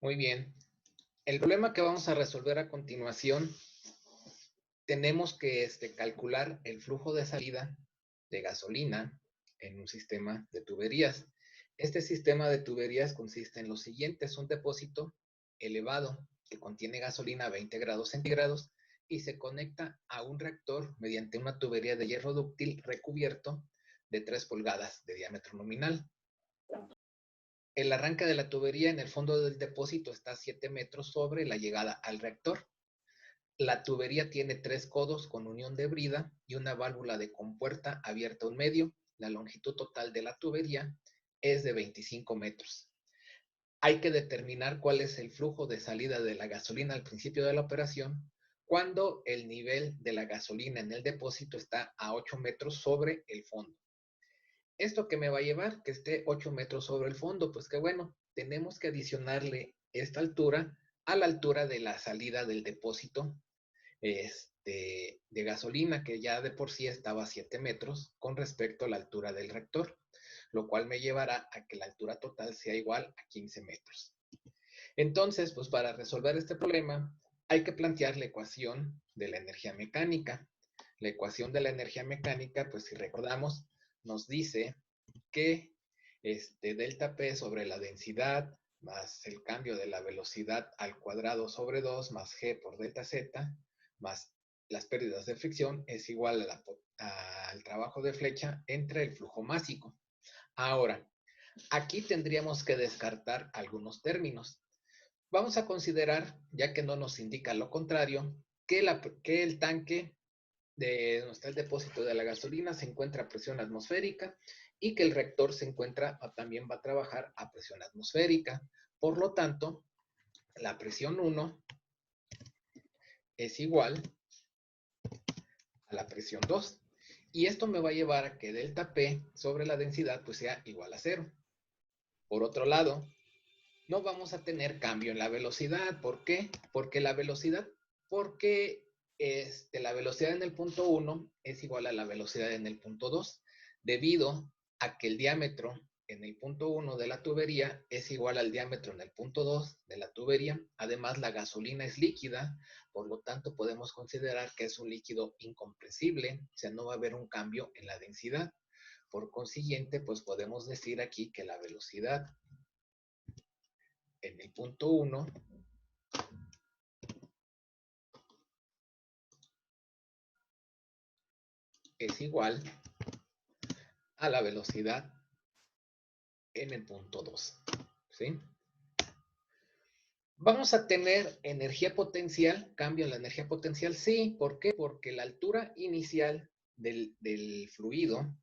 Muy bien. El problema que vamos a resolver a continuación, tenemos que calcular el flujo de salida de gasolina en un sistema de tuberías. Este sistema de tuberías consiste en lo siguiente: es un depósito elevado que contiene gasolina a 20 grados centígrados y se conecta a un reactor mediante una tubería de hierro dúctil recubierto de 3 pulgadas de diámetro nominal. El arranque de la tubería en el fondo del depósito está a 7 metros sobre la llegada al reactor. La tubería tiene 3 codos con unión de brida y una válvula de compuerta abierta a un medio. La longitud total de la tubería es de 25 metros. Hay que determinar cuál es el flujo de salida de la gasolina al principio de la operación, cuando el nivel de la gasolina en el depósito está a 8 metros sobre el fondo. ¿Esto qué me va a llevar? Que esté 8 metros sobre el fondo. Pues qué bueno, tenemos que adicionarle esta altura a la altura de la salida del depósito de gasolina, que ya de por sí estaba a 7 metros con respecto a la altura del reactor, lo cual me llevará a que la altura total sea igual a 15 metros. Entonces, pues para resolver este problema, hay que plantear la ecuación de la energía mecánica. La ecuación de la energía mecánica, pues si recordamos, nos dice que delta P sobre la densidad más el cambio de la velocidad al cuadrado sobre 2 más G por delta Z más las pérdidas de fricción es igual al trabajo de flecha entre el flujo másico. Ahora, aquí tendríamos que descartar algunos términos. Vamos a considerar, ya que no nos indica lo contrario, que el tanque de donde está el depósito de la gasolina se encuentra a presión atmosférica y que el reactor se encuentra, también va a trabajar a presión atmosférica. Por lo tanto, la presión 1 es igual a la presión 2. Y esto me va a llevar a que delta P sobre la densidad pues sea igual a 0. Por otro lado, no vamos a tener cambio en la velocidad. ¿Por qué? Porque la velocidad en el punto 1 es igual a la velocidad en el punto 2, debido a que el diámetro en el punto 1 de la tubería es igual al diámetro en el punto 2 de la tubería. Además, la gasolina es líquida, por lo tanto podemos considerar que es un líquido incompresible, o sea, no va a haber un cambio en la densidad. Por consiguiente, pues podemos decir aquí que la velocidad en el punto 1 es igual a la velocidad en el punto 2. ¿Sí? ¿Vamos a tener energía potencial? ¿Cambio en la energía potencial? Sí. ¿Por qué? Porque la altura inicial del fluido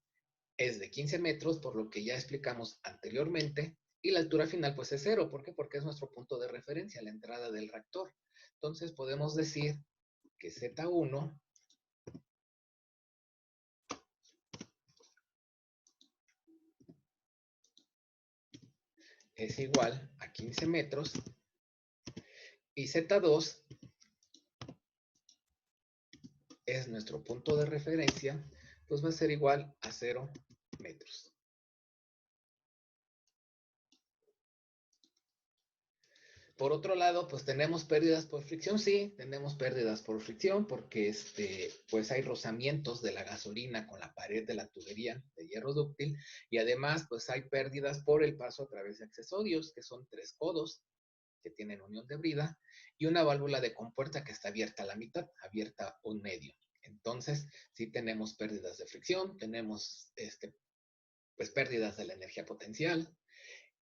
es de 15 metros, por lo que ya explicamos anteriormente, y la altura final pues es 0. ¿Por qué? Porque es nuestro punto de referencia, la entrada del reactor. Entonces podemos decir que Z1 es igual a 15 metros y Z2 es nuestro punto de referencia, pues va a ser igual a 0 metros. Por otro lado, pues tenemos pérdidas por fricción. Sí, tenemos pérdidas por fricción porque pues hay rozamientos de la gasolina con la pared de la tubería de hierro dúctil, y además pues hay pérdidas por el paso a través de accesorios, que son 3 codos que tienen unión de brida y una válvula de compuerta que está abierta a la mitad, abierta un medio. Entonces, sí tenemos pérdidas de fricción, tenemos pues pérdidas de la energía potencial.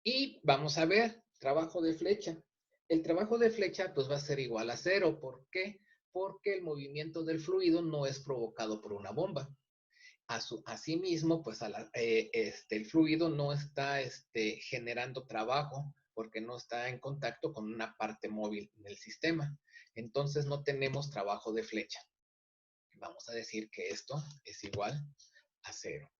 Y vamos a ver, trabajo de flecha. El trabajo de flecha pues va a ser igual a 0. ¿Por qué? Porque el movimiento del fluido no es provocado por una bomba. Asimismo, pues el fluido no está generando trabajo porque no está en contacto con una parte móvil del sistema. Entonces no tenemos trabajo de flecha. Vamos a decir que esto es igual a 0.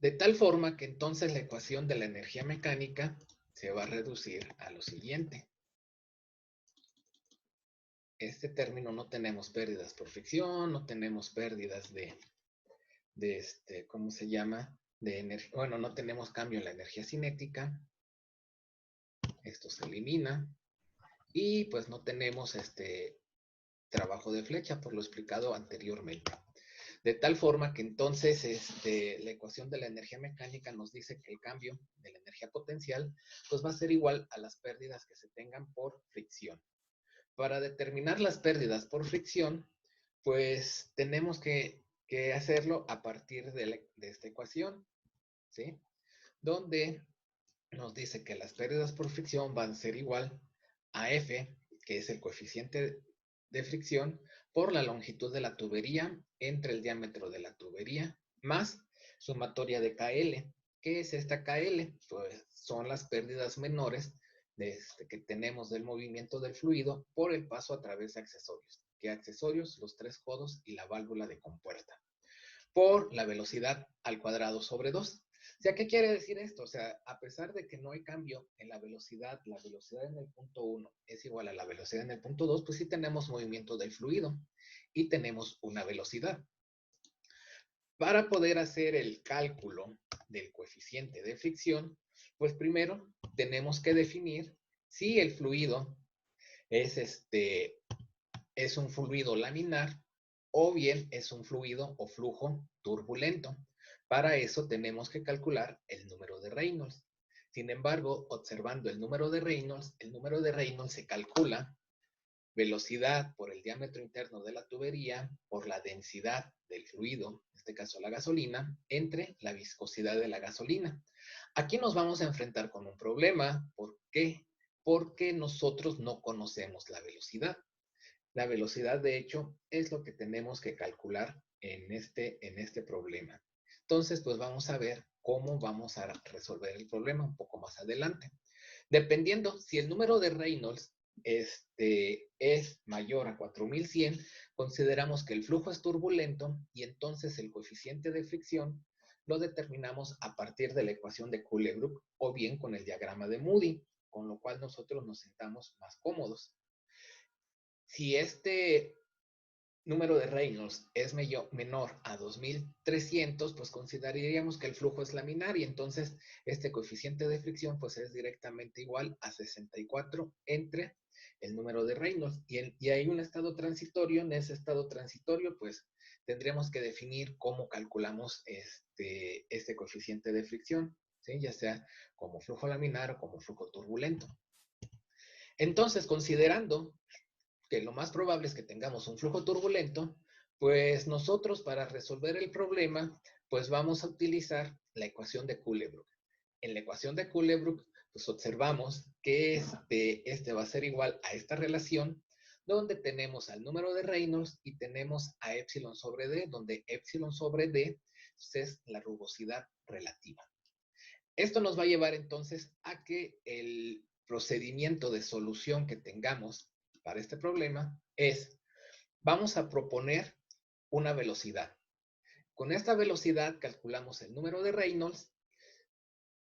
De tal forma que entonces la ecuación de la energía mecánica se va a reducir a lo siguiente. Este término no tenemos pérdidas por fricción, no tenemos pérdidas ¿cómo se llama? de energía, bueno, no tenemos cambio en la energía cinética, esto se elimina, y pues no tenemos trabajo de flecha, por lo explicado anteriormente. De tal forma que entonces la ecuación de la energía mecánica nos dice que el cambio de la energía potencial pues va a ser igual a las pérdidas que se tengan por fricción. Para determinar las pérdidas por fricción, pues tenemos que hacerlo a partir de esta ecuación, ¿sí? Donde nos dice que las pérdidas por fricción van a ser igual a F, que es el coeficiente de fricción, por la longitud de la tubería entre el diámetro de la tubería, más sumatoria de KL. ¿Qué es esta KL? Pues son las pérdidas menores que tenemos del movimiento del fluido por el paso a través de accesorios. ¿Qué accesorios? Los 3 codos y la válvula de compuerta. Por la velocidad al cuadrado sobre 2. O sea, ¿qué quiere decir esto? O sea, a pesar de que no hay cambio en la velocidad en el punto 1 es igual a la velocidad en el punto 2, pues sí tenemos movimiento del fluido y tenemos una velocidad. Para poder hacer el cálculo del coeficiente de fricción, pues primero tenemos que definir si el fluido es un fluido laminar o bien es un fluido o flujo turbulento. Para eso tenemos que calcular el número de Reynolds. Sin embargo, observando el número de Reynolds se calcula velocidad por el diámetro interno de la tubería por la densidad del fluido, en este caso la gasolina, entre la viscosidad de la gasolina. Aquí nos vamos a enfrentar con un problema. ¿Por qué? Porque nosotros no conocemos la velocidad. La velocidad, de hecho, es lo que tenemos que calcular en este problema. Entonces, pues vamos a ver cómo vamos a resolver el problema un poco más adelante. Dependiendo, si el número de Reynolds es mayor a 4100, consideramos que el flujo es turbulento y entonces el coeficiente de fricción lo determinamos a partir de la ecuación de Cooley-Brooke o bien con el diagrama de Moody, con lo cual nosotros nos sentamos más cómodos. Si este número de Reynolds es menor a 2300, pues consideraríamos que el flujo es laminar y entonces este coeficiente de fricción pues es directamente igual a 64 entre el número de Reynolds. Y hay un estado transitorio. En ese estado transitorio pues tendríamos que definir cómo calculamos este coeficiente de fricción, ¿sí? Ya sea como flujo laminar o como flujo turbulento. Entonces, considerando que lo más probable es que tengamos un flujo turbulento, pues nosotros para resolver el problema, pues vamos a utilizar la ecuación de Cooley-Brooke. En la ecuación de Cooley-Brooke, pues observamos que este va a ser igual a esta relación, donde tenemos al número de Reynolds y tenemos a epsilon sobre D, donde epsilon sobre D es la rugosidad relativa. Esto nos va a llevar entonces a que el procedimiento de solución que tengamos para este problema es, vamos a proponer una velocidad. Con esta velocidad calculamos el número de Reynolds.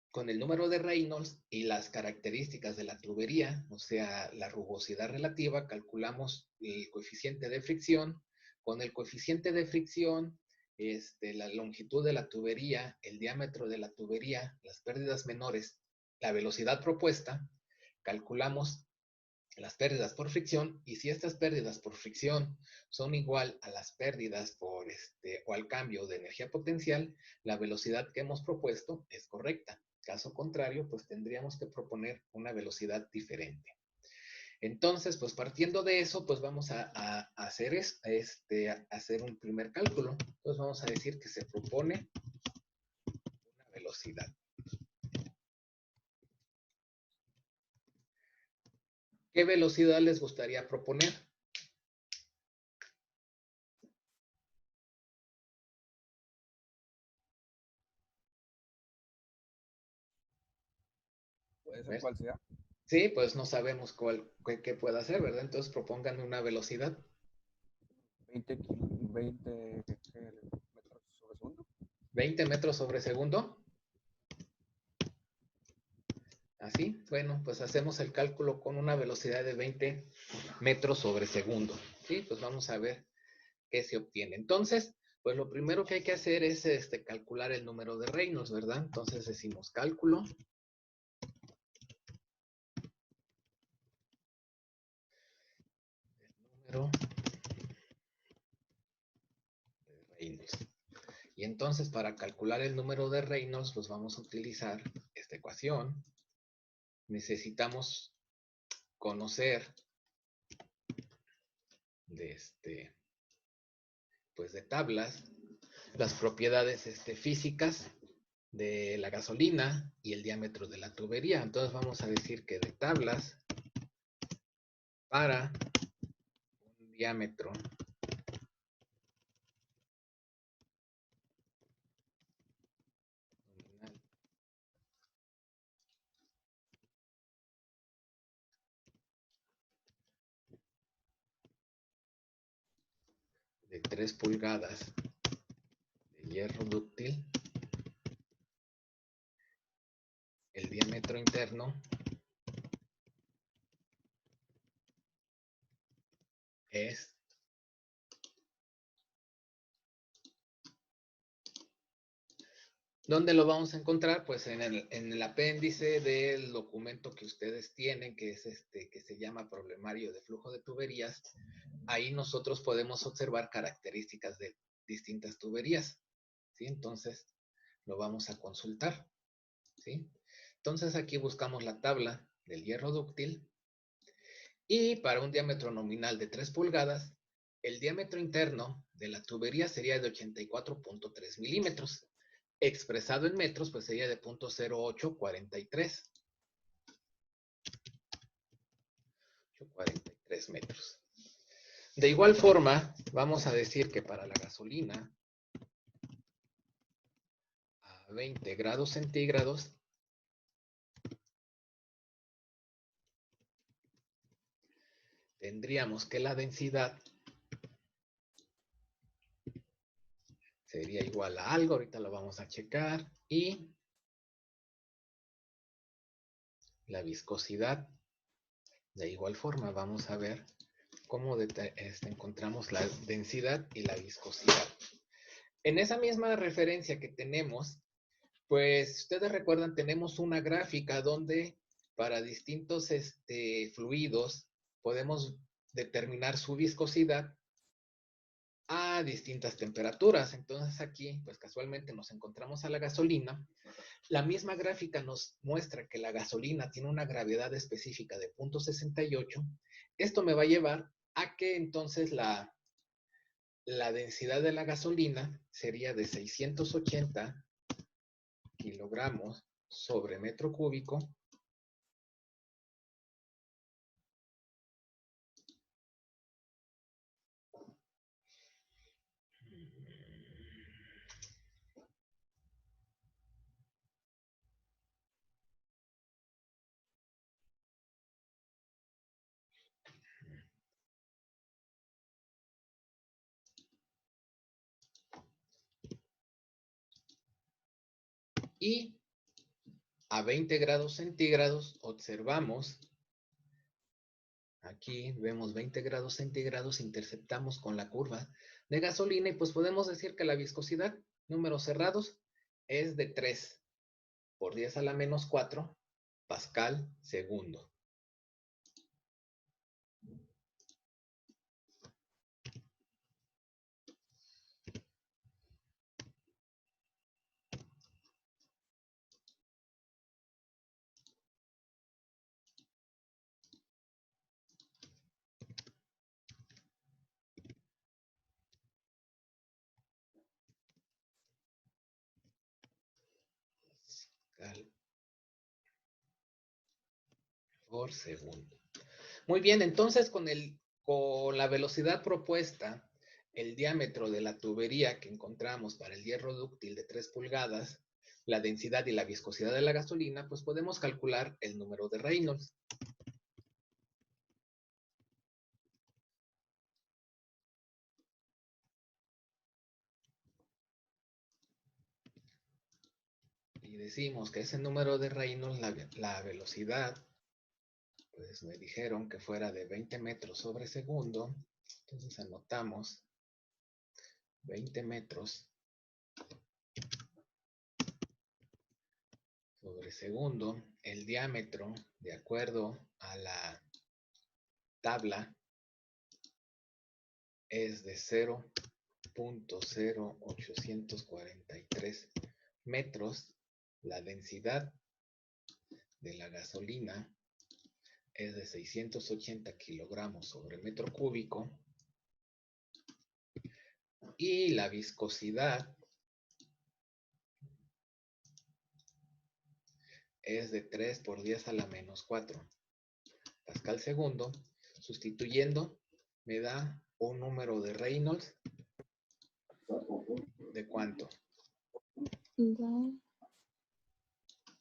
Con el número de Reynolds y las características de la tubería, o sea, la rugosidad relativa, calculamos el coeficiente de fricción. Con el coeficiente de fricción, la longitud de la tubería, el diámetro de la tubería, las pérdidas menores, la velocidad propuesta, calculamos las pérdidas por fricción, y si estas pérdidas por fricción son igual a las pérdidas por o al cambio de energía potencial, la velocidad que hemos propuesto es correcta. Caso contrario, pues tendríamos que proponer una velocidad diferente. Entonces, pues partiendo de eso, pues vamos a hacer hacer un primer cálculo. Entonces vamos a decir que se propone una velocidad. ¿Qué velocidad les gustaría proponer? Puede ser cual sea. Sí, pues no sabemos qué pueda hacer, ¿verdad? Entonces propongan una velocidad. 20 metros sobre segundo. 20 metros sobre segundo. Así, bueno, pues hacemos el cálculo con una velocidad de 20 metros sobre segundo. Sí, pues vamos a ver qué se obtiene. Entonces, Pues lo primero que hay que hacer es calcular el número de Reynolds, ¿verdad? Entonces decimos cálculo. El número de Reynolds. Y entonces para calcular el número de Reynolds, pues vamos a utilizar esta ecuación. Necesitamos conocer de pues de tablas las propiedades físicas de la gasolina y el diámetro de la tubería. Entonces vamos a decir que de tablas para un diámetro nominal de 3 pulgadas de hierro dúctil, el diámetro interno es. ¿Dónde lo vamos a encontrar? Pues en el apéndice del documento que ustedes tienen, que es que se llama Problemario de Flujo de Tuberías. Ahí nosotros podemos observar características de distintas tuberías, ¿sí? Entonces, lo vamos a consultar, ¿sí? Entonces, aquí buscamos la tabla del hierro dúctil y para un diámetro nominal de 3 pulgadas, el diámetro interno de la tubería sería de 84.3 milímetros. Expresado en metros, pues sería de 0.0843. 43 metros. De igual forma, vamos a decir que para la gasolina a 20 grados centígrados tendríamos que la densidad sería igual a algo, ahorita lo vamos a checar, y la viscosidad, de igual forma, vamos a ver cómo encontramos la densidad y la viscosidad. En esa misma referencia que tenemos, pues ustedes recuerdan, tenemos una gráfica donde para distintos fluidos podemos determinar su viscosidad a distintas temperaturas. Entonces aquí, pues casualmente nos encontramos a la gasolina. La misma gráfica nos muestra que la gasolina tiene una gravedad específica de 0.68. Esto me va a llevar a que entonces la densidad de la gasolina sería de 680 kilogramos sobre metro cúbico. Y a 20 grados centígrados observamos, aquí vemos 20 grados centígrados, interceptamos con la curva de gasolina y pues podemos decir que la viscosidad, números cerrados, es de 3 por 10 a la menos 4 pascal segundo. Pascal por segundo. Muy bien, entonces con la velocidad propuesta, el diámetro de la tubería que encontramos para el hierro dúctil de 3 pulgadas, la densidad y la viscosidad de la gasolina, pues podemos calcular el número de Reynolds. Y decimos que ese número de Reynolds, la velocidad, pues me dijeron que fuera de 20 metros sobre segundo. Entonces anotamos 20 metros sobre segundo. El diámetro, de acuerdo a la tabla, es de 0.0843 metros. La densidad de la gasolina es de 680 kilogramos sobre metro cúbico. Y la viscosidad es de 3 por 10 a la menos 4 Pascal segundo. Sustituyendo, me da un número de Reynolds. ¿De cuánto?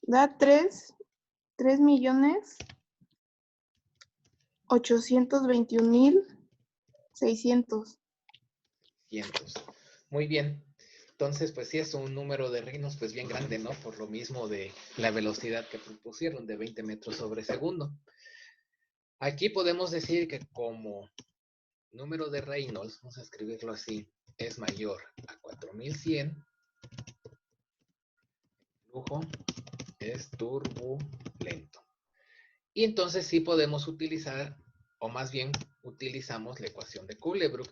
Da 3.821.600. Muy bien. Entonces, pues sí es un número de Reynolds pues bien grande, ¿no? Por lo mismo de la velocidad que propusieron de 20 metros sobre segundo. Aquí podemos decir que como número de Reynolds, vamos a escribirlo así, es mayor a 4100, el flujo es turbulento. Y entonces sí podemos utilizar, o más bien utilizamos la ecuación de Kullebrook.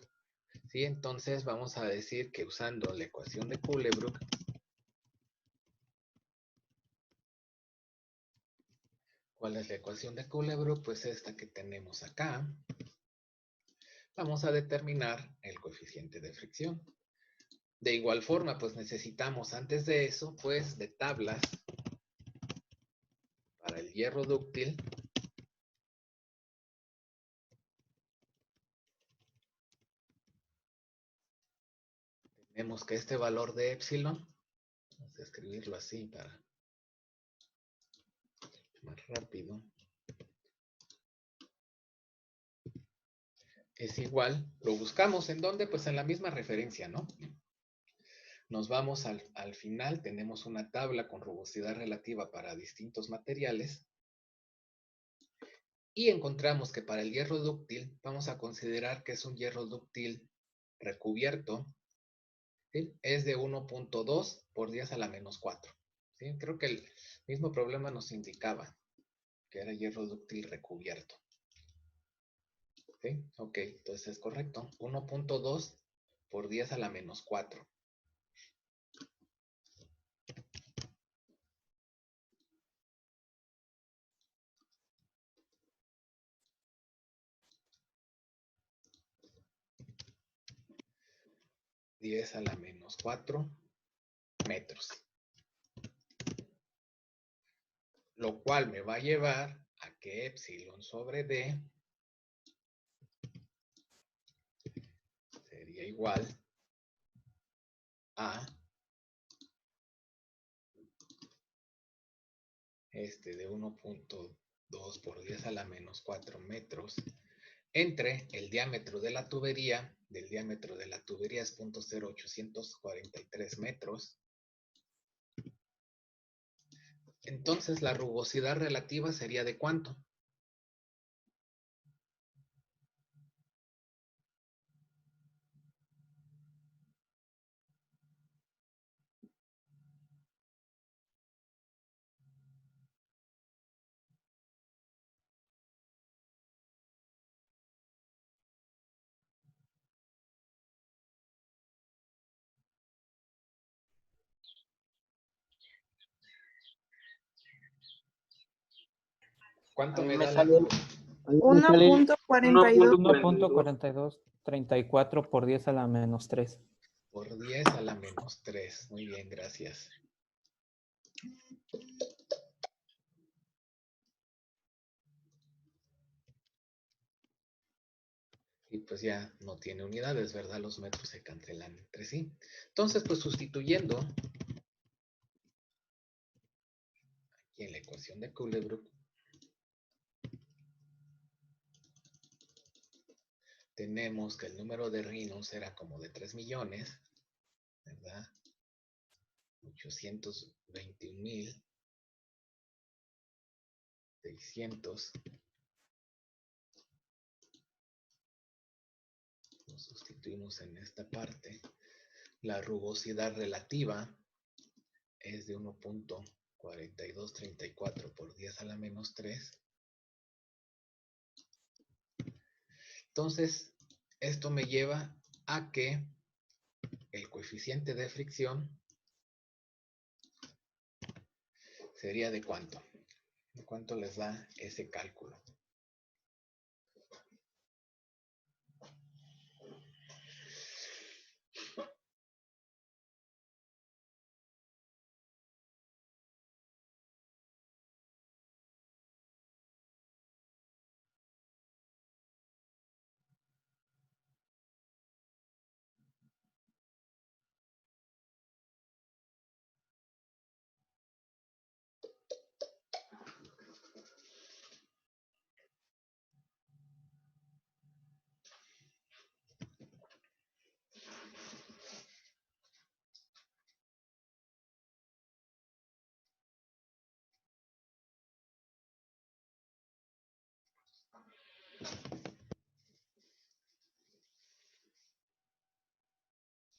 ¿Sí? Entonces vamos a decir que usando la ecuación de Kullebrook, ¿cuál es la ecuación de Kullebrook? Pues esta que tenemos acá. Vamos a determinar el coeficiente de fricción. De igual forma, pues necesitamos antes de eso, pues de tablas para el hierro dúctil. Tenemos que este valor de épsilon, vamos a escribirlo así para más rápido, es igual, lo buscamos ¿en dónde? Pues en la misma referencia, ¿no? Nos vamos al final, tenemos una tabla con rugosidad relativa para distintos materiales y encontramos que para el hierro dúctil vamos a considerar que es un hierro dúctil recubierto, ¿sí? Es de 1.2 por 10 a la menos 4. ¿Sí? Creo que el mismo problema nos indicaba que era hierro dúctil recubierto. ¿Sí? Ok, entonces es correcto. 1.2 por 10 a la menos 4. (10 a la menos 4 metros. Lo cual me va a llevar a que epsilon sobre D sería igual a de 1.2 por 10 a la menos 4 metros entre el diámetro de la tubería, del diámetro de la tubería es 0.0843 metros. Entonces la rugosidad relativa sería ¿de cuánto? ¿Cuánto A mí me me da la sale, rugosidad? a mí me sale 1.42. 1.4234 por 10 a la menos 3. Por 10 a la menos 3. Muy bien, gracias. Y pues ya no tiene unidades, ¿verdad? Los metros se cancelan entre sí. Entonces, pues sustituyendo aquí en la ecuación de Kullebrook, tenemos que el número de Reynolds era como de 3 millones, ¿verdad? 821.600. Lo sustituimos en esta parte. La rugosidad relativa es de 1.4234 por 10 a la menos 3. Entonces, esto me lleva a que el coeficiente de fricción sería ¿de cuánto? ¿De cuánto les da ese cálculo?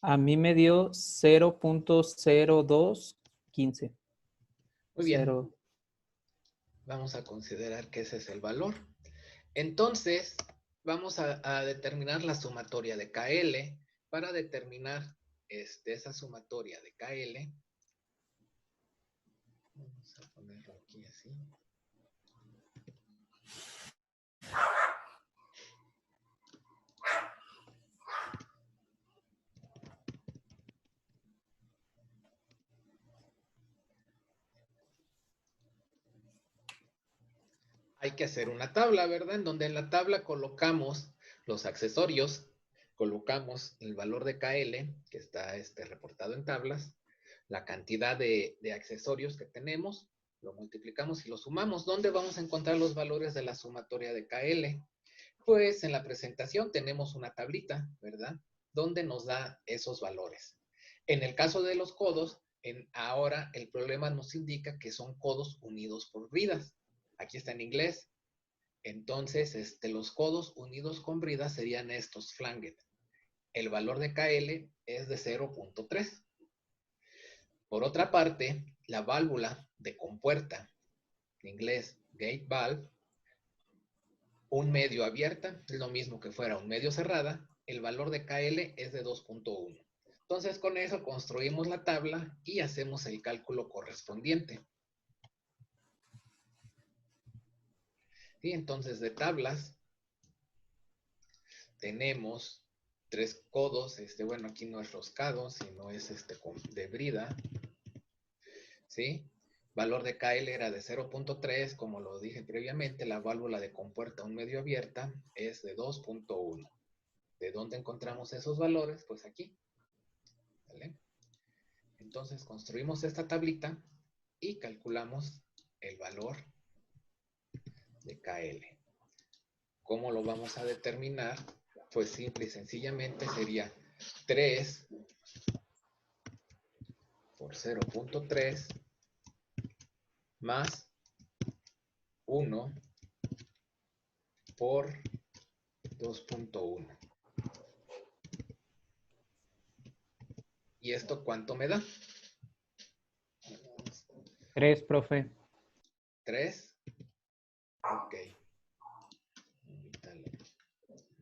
A mí me dio 0.0215. Muy bien. Cero. Vamos a considerar que ese es el valor. Entonces, vamos a determinar la sumatoria de KL. Para determinar esa sumatoria de KL, vamos a ponerlo aquí así. Hay que hacer una tabla, ¿verdad? En donde en la tabla colocamos los accesorios, colocamos el valor de KL, que está reportado en tablas, la cantidad de accesorios que tenemos, lo multiplicamos y lo sumamos. ¿Dónde vamos a encontrar los valores de la sumatoria de KL? Pues en la presentación tenemos una tablita, ¿verdad? Donde nos da esos valores. En el caso de los codos, ahora el problema nos indica que son codos unidos por bridas. Aquí está en inglés. Entonces, los codos unidos con bridas serían estos flanget. El valor de KL es de 0.3. Por otra parte, la válvula de compuerta, en inglés gate valve, un medio abierta, es lo mismo que fuera un medio cerrada, el valor de KL es de 2.1. Entonces, con eso construimos la tabla y hacemos el cálculo correspondiente. Y entonces de tablas tenemos 3 codos, bueno, aquí no es roscado, sino es de brida, ¿sí? Valor de KL era de 0.3, como lo dije previamente, la válvula de compuerta un medio abierta es de 2.1. ¿De dónde encontramos esos valores? Pues aquí, ¿vale? Entonces construimos esta tablita y calculamos el valor de KL. ¿Cómo lo vamos a determinar? Pues simple y sencillamente sería 3 por 0.3 más 1 por 2.1. ¿Y esto cuánto me da? 3, profe. 3. Ok. Ahorita le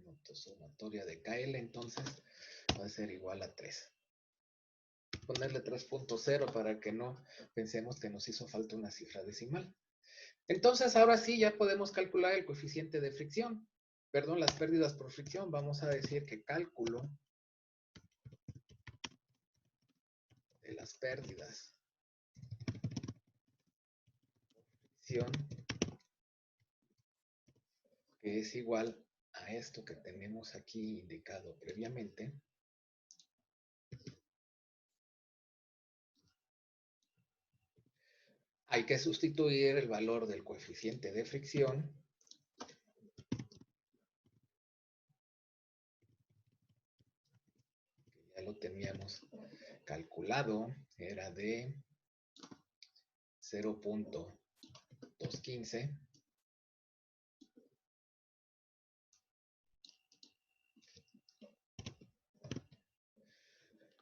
noto sumatoria de KL, entonces va a ser igual a 3. Ponerle 3.0 para que no pensemos que nos hizo falta una cifra decimal. Entonces, ahora sí ya podemos calcular el coeficiente de fricción. Perdón, las pérdidas por fricción. Vamos a decir que cálculo de las pérdidas por fricción, que es igual a esto que tenemos aquí indicado previamente. Hay que sustituir el valor del coeficiente de fricción que ya lo teníamos calculado, era de 0.215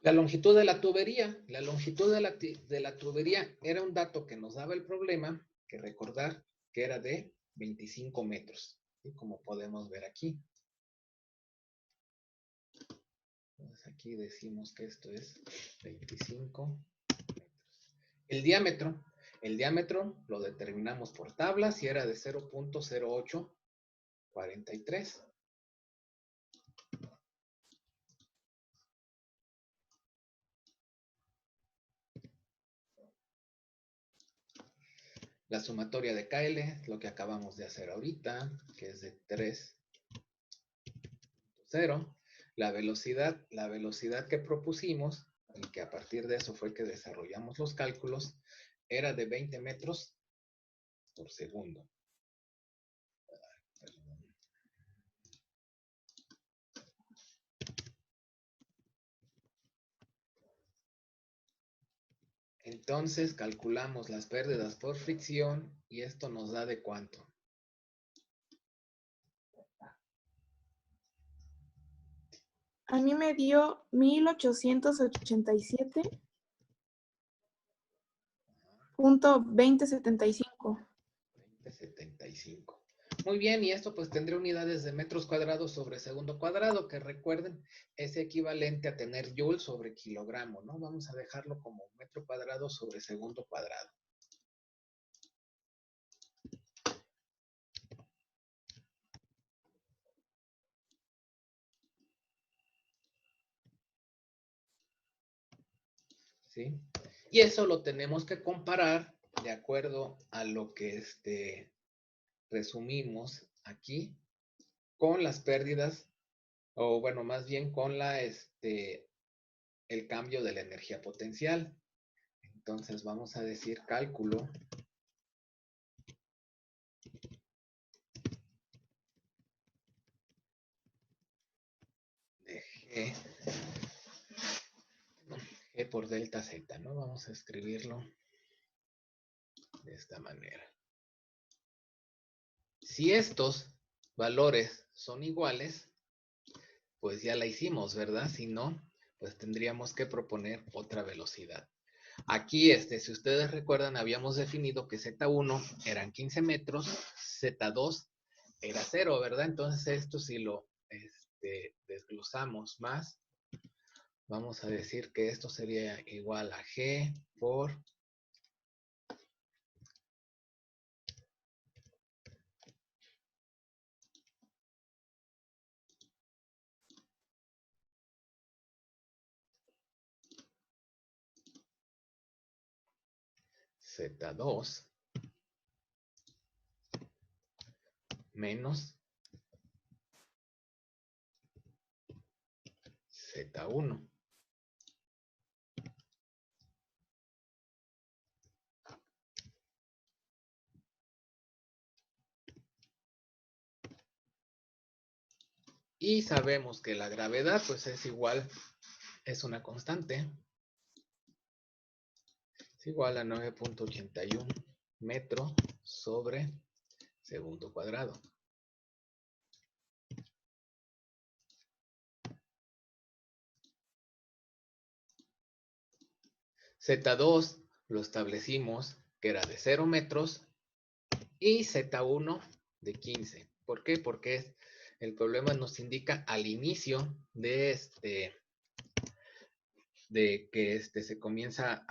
La longitud de la tubería. La longitud de la tubería era un dato que nos daba el problema, que recordar que era de 25 metros, ¿sí? Como podemos ver aquí. Entonces aquí decimos que esto es 25 metros. El diámetro lo determinamos por tablas y era de 0.0843. La sumatoria de KL, lo que acabamos de hacer ahorita, que es de 3.0. La velocidad que propusimos, y que a partir de eso fue que desarrollamos los cálculos, era de 20 metros por segundo. Entonces calculamos las pérdidas por fricción y esto nos da de cuánto. A mí me dio 1887.2075. 2075. Muy bien, y esto pues tendría unidades de metros cuadrados sobre segundo cuadrado, que recuerden, es equivalente a tener joule sobre kilogramo, ¿no? Vamos a dejarlo como metro cuadrado sobre segundo cuadrado. ¿Sí? Y eso lo tenemos que comparar de acuerdo a lo que resumimos aquí con las pérdidas, o bueno, más bien con el cambio de la energía potencial. Entonces vamos a decir cálculo de G por delta Z, ¿no? Vamos a escribirlo de esta manera. Si estos valores son iguales, pues ya la hicimos, ¿verdad? Si no, pues tendríamos que proponer otra velocidad. Aquí, si ustedes recuerdan, habíamos definido que Z1 eran 15 metros, Z2 era 0, ¿verdad? Entonces esto si lo desglosamos más, vamos a decir que esto sería igual a G por Z2 menos Z1. Y sabemos que la gravedad pues es igual, es una constante. Es igual a 9.81 metro sobre segundo cuadrado. Z2 lo establecimos que era de 0 metros y Z1 de 15. ¿Por qué? Porque el problema nos indica al inicio de que se comienza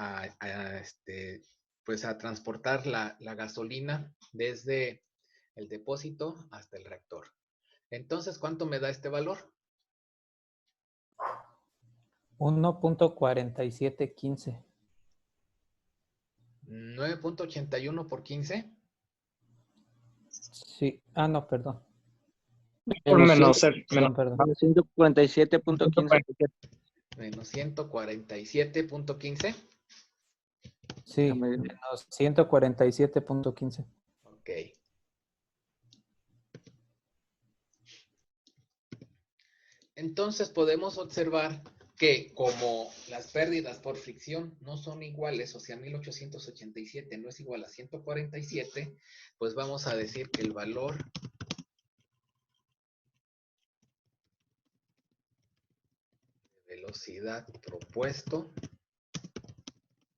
pues a transportar la gasolina desde el depósito hasta el reactor. Entonces, ¿cuánto me da este valor? 1.4715. 9.81 por 15. Sí. Ah, no, perdón. Menos Perdón. 147.15. Menos 147.15. Sí, menos 147.15. Ok. Entonces podemos observar que como las pérdidas por fricción no son iguales, o sea, 1887 no es igual a 147, pues vamos a decir que el valor de velocidad propuesto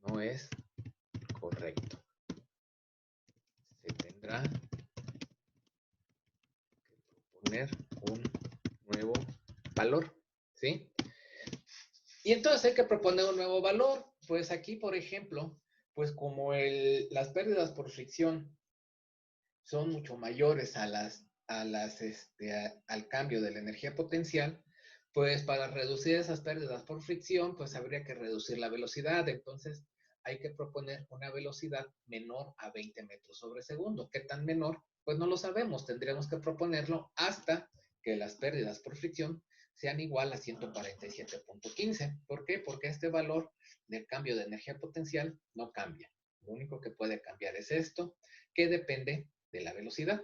no es correcto. Se tendrá que proponer un nuevo valor, ¿sí? Y entonces hay que proponer un nuevo valor. Pues aquí, por ejemplo, pues como las pérdidas por fricción son mucho mayores al cambio de la energía potencial, pues para reducir esas pérdidas por fricción, pues habría que reducir la velocidad. Entonces hay que proponer una velocidad menor a 20 metros sobre segundo. ¿Qué tan menor? Pues no lo sabemos. Tendríamos que proponerlo hasta que las pérdidas por fricción sean igual a 147.15. ¿Por qué? Porque este valor del cambio de energía potencial no cambia. Lo único que puede cambiar es esto, que depende de la velocidad.